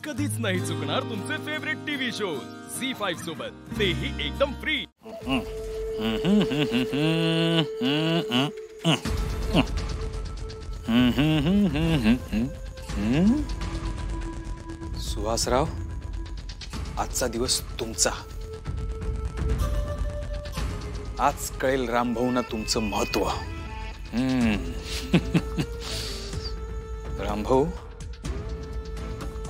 कधीच नाही चुकणार तुमचे फेवरेट टीव्ही शोज झी5 सोबत, तेही एकदम फ्री। सुहासराव, आजचा दिवस तुमचा। आज कळेल रामभाऊंना तुमचं महत्व। रामभाऊ,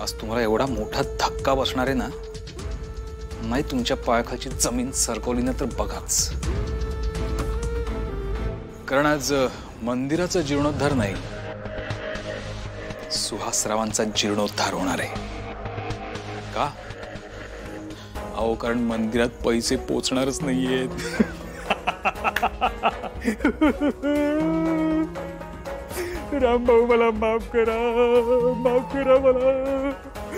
आज तुम्हाला एवढा मोठा धक्का बसणार आहे ना, नाही तुमच्या पायाखालची जमीन सरकवली ना तर बघाच। कारण आज मंदिराचा जीर्णोद्धार नाही, सुहासरावांचा जीर्णोद्धार होणार आहे। का? अहो, कारण मंदिरात पैसे पोचणारच नाहीयेत। रामभाऊ, मला माफ करा मला।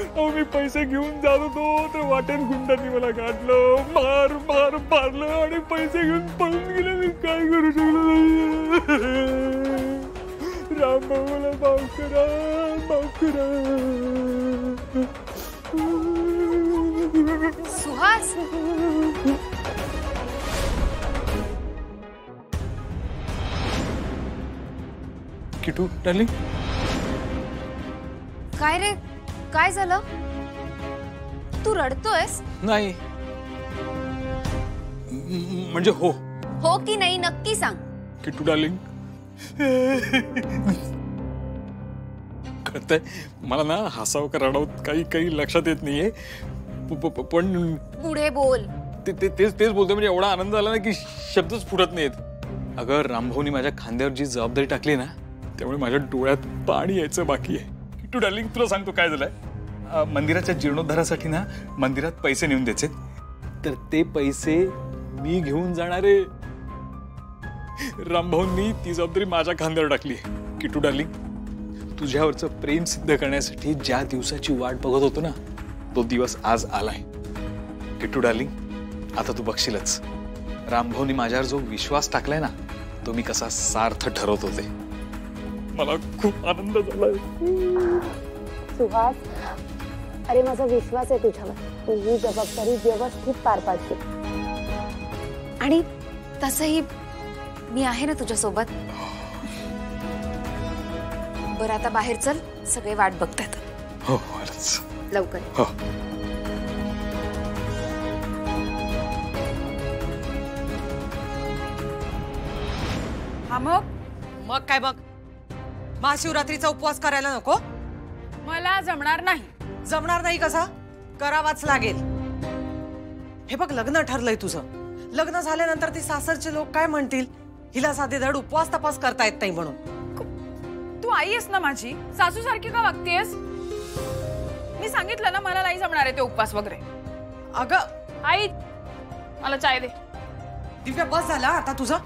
अहो, मी पैसे घेऊन जात होतो तर वाटेत गुंडांनी मला गाठलं, मारलं आणि पैसे घेऊन पळून गेले। मी काय करू शकलो नाही। रामभाऊ, मला माफ करा। सुहास, किटू डार्लिंग, काय रे, काय झालं? तू रडतोयस? नाही म्हणजे हो हो की नाही नक्की सांग। किटू डार्लिंग, कळतंय मला ना, हसावं का रडावं काही लक्षात येत नाहीये, पण पुढे बोल। तेच बोलतोय। म्हणजे एवढा आनंद झाला ना की शब्दच फुटत नाहीत। अगं, रामभाऊनी माझ्या खांद्यावर जी जबाबदारी टाकली ना, त्यामुळे माझ्या डोळ्यात पाणी यायचं बाकी आहे। किटू डार्लिंग, तुला सांगतो काय झालंय। मंदिराच्या जीर्णोद्धारासाठी ना मंदिरात पैसे नेऊन द्यायचे, तर ते पैसे मी घेऊन जाणारे। रामभाऊंनी ती जबाबदारी माझ्या खांद्यावर टाकली। किटू डार्लिंग, तुझ्यावरचं प्रेम सिद्ध करण्यासाठी ज्या दिवसाची वाट बघत होतो ना, तो दिवस आज आलाय। किटू डार्लिंग, आता तू बघशीलच, रामभाऊनी माझ्यावर जो विश्वास टाकलाय ना, तो मी कसा सार्थ ठरवत होते। मला खूप आनंद झालाय। सुहास, अरे माझा विश्वास आहे तुझ्यावर, तू ही जबाबदारी व्यवस्थित पार पाडशील। आणि तसंही मी आहे ना तुझ्या सोबत। बरं, आता बाहेर चल, सगळे वाट बघतात। हो, लवकर। हो। हा, मग काय बघ, महाशिवरात्रीचा उपवास करायला नको? मला जमणार नाही। जमणार नाही कसा? करावाच लागेल। हे बघ, लग्न ठरलंय तुझं। लग्न झाल्यानंतर ते सासरचे लोक काय म्हणतील? हिला साधे धड उपवास तपास करता येत नाही म्हणून। तू आई आहेस ना माझी, सासू सारखी का वागतेस? मी सांगितलं ना मला नाही जमणार आहे ते उपवास वगैरे। अगं आई, मला चाय दे। दिव्या, बस झाला आता तुझं।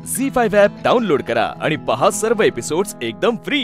झी5 ॲप डाउनलोड करा आणि पहा सर्व एपिसोड्स एकदम फ्री।